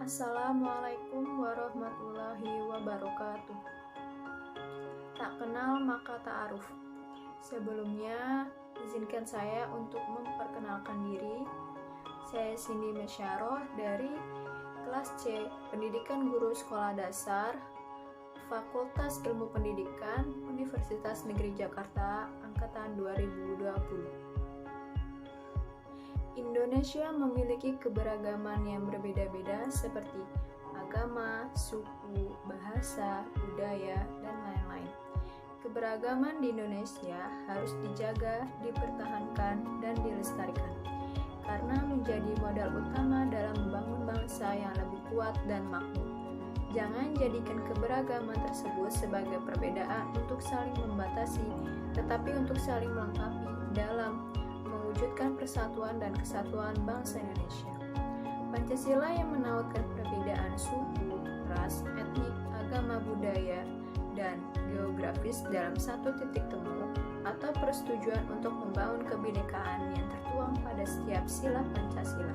Assalamualaikum warahmatullahi wabarakatuh. Tak kenal maka ta'aruf. Sebelumnya, izinkan saya untuk memperkenalkan diri. Saya Cindy Mesyaroh dari kelas C, Pendidikan Guru Sekolah Dasar, Fakultas Ilmu Pendidikan, Universitas Negeri Jakarta, Angkatan 2020. Indonesia memiliki keberagaman yang berbeda-beda seperti agama, suku, bahasa, budaya, dan lain-lain. Keberagaman di Indonesia harus dijaga, dipertahankan, dan dilestarikan karena menjadi modal utama dalam membangun bangsa yang lebih kuat dan makmur. Jangan jadikan keberagaman tersebut sebagai perbedaan untuk saling membatasi, tetapi untuk saling melengkapi dalam mewujudkan persatuan dan kesatuan bangsa Indonesia. Pancasila yang menautkan perbedaan suku, ras, etnik, agama, budaya, dan geografis dalam satu titik temu atau persetujuan untuk membangun kebinekaan yang tertuang pada setiap sila Pancasila.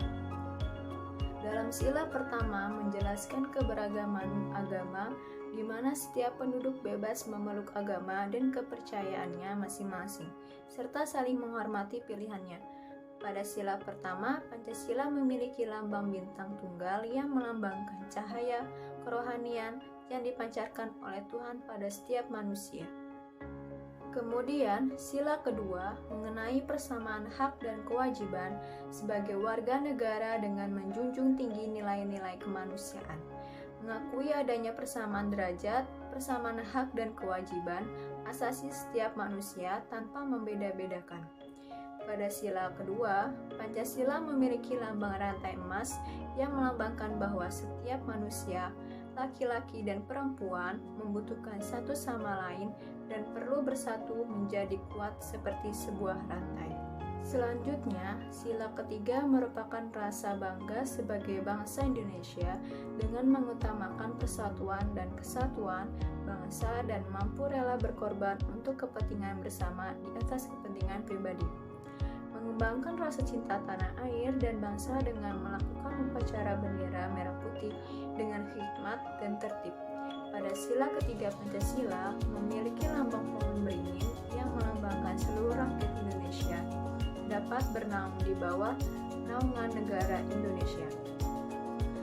Dalam sila pertama menjelaskan keberagaman agama, di mana setiap penduduk bebas memeluk agama dan kepercayaannya masing-masing, serta saling menghormati pilihannya. Pada sila pertama, Pancasila memiliki lambang bintang tunggal yang melambangkan cahaya kerohanian yang dipancarkan oleh Tuhan pada setiap manusia. Kemudian, sila kedua mengenai persamaan hak dan kewajiban sebagai warga negara dengan menjunjung tinggi nilai-nilai kemanusiaan. Mengakui adanya persamaan derajat, persamaan hak dan kewajiban asasi setiap manusia tanpa membeda-bedakan. Pada sila kedua, Pancasila memiliki lambang rantai emas yang melambangkan bahwa setiap manusia, laki-laki dan perempuan membutuhkan satu sama lain dan perlu bersatu menjadi kuat seperti sebuah rantai. Selanjutnya, sila ketiga merupakan rasa bangga sebagai bangsa Indonesia dengan mengutamakan persatuan dan kesatuan bangsa dan mampu rela berkorban untuk kepentingan bersama di atas kepentingan pribadi. Mengembangkan rasa cinta tanah air dan bangsa dengan melakukan upacara bendera merah putih dengan hikmat dan tertib. Pada sila ketiga Pancasila memiliki lambang pohon beringin yang melambangkan seluruh rakyat Indonesia dapat bernaung di bawah naungan negara Indonesia.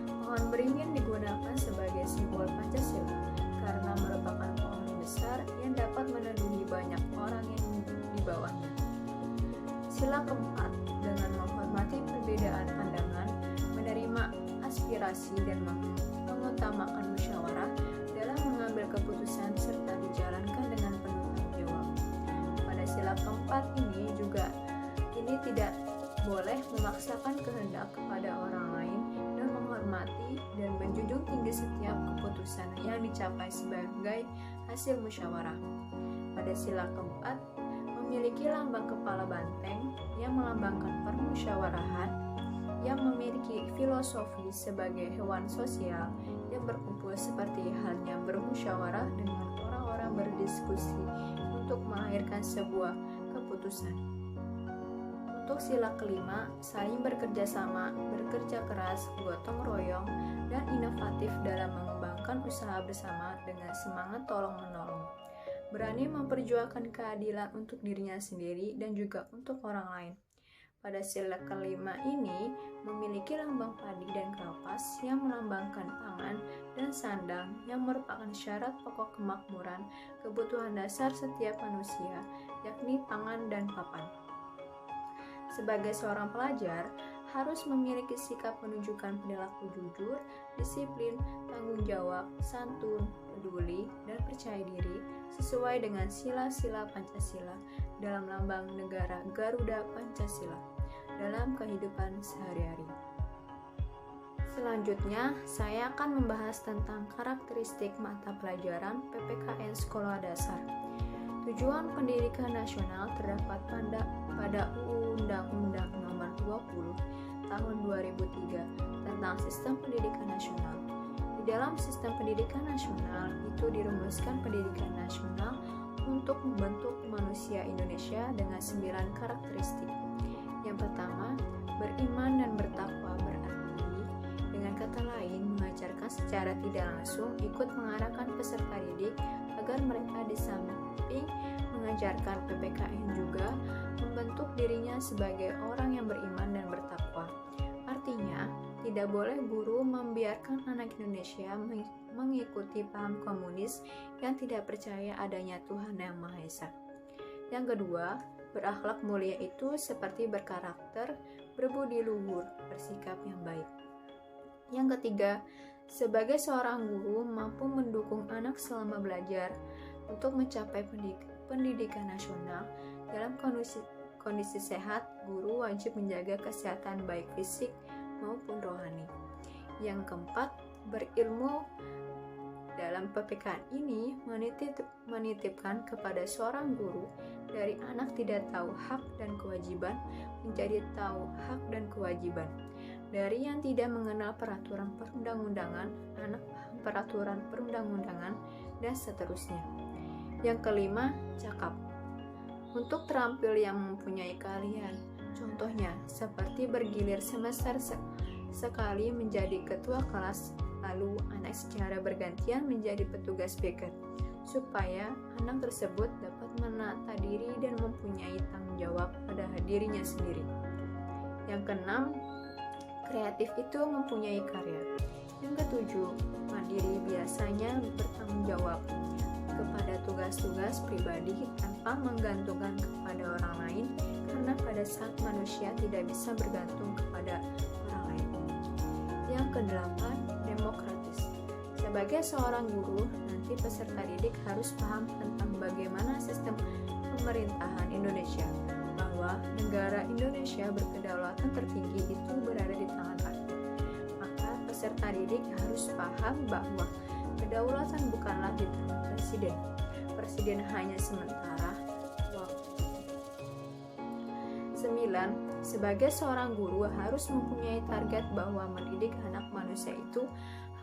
Pohon beringin digunakan sebagai simbol Pancasila karena merupakan pohon besar yang dapat meneduhi banyak orang yang di bawahnya. Sila keempat, dengan menghormati perbedaan pandangan, menerima aspirasi dan mengutamakan musyawarah dalam mengambil keputusan serta dijalankan dengan penuh tanggung jawab. Pada sila keempat ini juga tidak boleh memaksakan kehendak kepada orang lain dan menghormati dan menjunjung tinggi setiap keputusan yang dicapai sebagai hasil musyawarah. Pada sila keempat memiliki lambang kepala banteng yang melambangkan permusyawarahan, yang memiliki filosofi sebagai hewan sosial yang berkumpul seperti halnya bermusyawarah dengan orang-orang berdiskusi untuk melahirkan sebuah keputusan. Untuk sila kelima, saling bekerja sama, bekerja keras, gotong royong, dan inovatif dalam mengembangkan usaha bersama dengan semangat tolong-menolong. Berani memperjuangkan keadilan untuk dirinya sendiri dan juga untuk orang lain. Pada sila kelima ini memiliki lambang padi dan kapas yang melambangkan pangan dan sandang yang merupakan syarat pokok kemakmuran kebutuhan dasar setiap manusia, yakni pangan dan papan. Sebagai seorang pelajar, harus memiliki sikap menunjukkan perilaku jujur, disiplin, tanggung jawab, santun, peduli, dan percaya diri sesuai dengan sila-sila Pancasila dalam lambang negara Garuda Pancasila dalam kehidupan sehari-hari. Selanjutnya, saya akan membahas tentang karakteristik mata pelajaran PPKN Sekolah Dasar. Tujuan pendidikan nasional terdapat pada Undang-Undang Nomor 20 Tahun 2003 tentang Sistem Pendidikan Nasional. Di dalam Sistem Pendidikan Nasional itu dirumuskan pendidikan nasional untuk membentuk manusia Indonesia dengan 9 karakteristik. Yang pertama, beriman dan bertakwa berarti, dengan kata lain, mengajarkan secara tidak langsung ikut mengarahkan peserta didik agar mereka di samping mengajarkan PPKN juga membentuk dirinya sebagai orang yang beriman dan bertakwa. Artinya, tidak boleh guru membiarkan anak Indonesia mengikuti paham komunis yang tidak percaya adanya Tuhan Yang Maha Esa. Yang kedua, berakhlak mulia itu seperti berkarakter, berbudi luhur, bersikap yang baik. Yang ketiga, sebagai seorang guru mampu mendukung anak selama belajar untuk mencapai pendidikan nasional. Dalam kondisi sehat, guru wajib menjaga kesehatan baik fisik maupun rohani. Yang keempat, berilmu. Dalam PPKN ini menitipkan kepada seorang guru dari anak tidak tahu hak dan kewajiban menjadi tahu hak dan kewajiban. Dari yang tidak mengenal peraturan perundang-undangan, anak paham peraturan perundang-undangan, dan seterusnya. Yang kelima, cakap. Untuk terampil yang mempunyai keahlian, contohnya seperti bergilir semester sekali menjadi ketua kelas, lalu anak secara bergantian menjadi petugas piket, supaya anak tersebut dapat menata diri dan mempunyai tanggung jawab pada dirinya sendiri. Yang keenam, kreatif itu mempunyai karya. Yang ketujuh, mandiri biasanya bertanggung jawab kepada tugas-tugas pribadi tanpa menggantungkan kepada orang lain, karena pada saat manusia tidak bisa bergantung kepada orang lain. Yang kedelapan, demokratis. Sebagai seorang guru, nanti peserta didik harus paham tentang bagaimana sistem pemerintahan Indonesia, bahwa negara Indonesia berkedaulatan tertinggi itu berada di tangan rakyat. Maka peserta didik harus paham bahwa kedaulatan bukanlah di tangan presiden. Presiden hanya sementara waktu. 9. Sebagai seorang guru harus mempunyai target bahwa mendidik anak manusia itu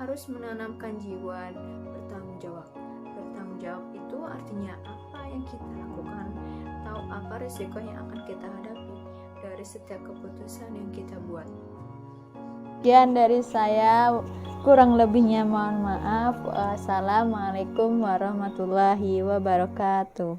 harus menanamkan jiwa bertanggung jawab. Bertanggung jawab itu artinya apa yang kita lakukan, tahu apa risiko yang akan kita hadapi dari setiap keputusan yang kita buat. Sekian dari saya, kurang lebihnya mohon maaf. Wassalamualaikum warahmatullahi wabarakatuh.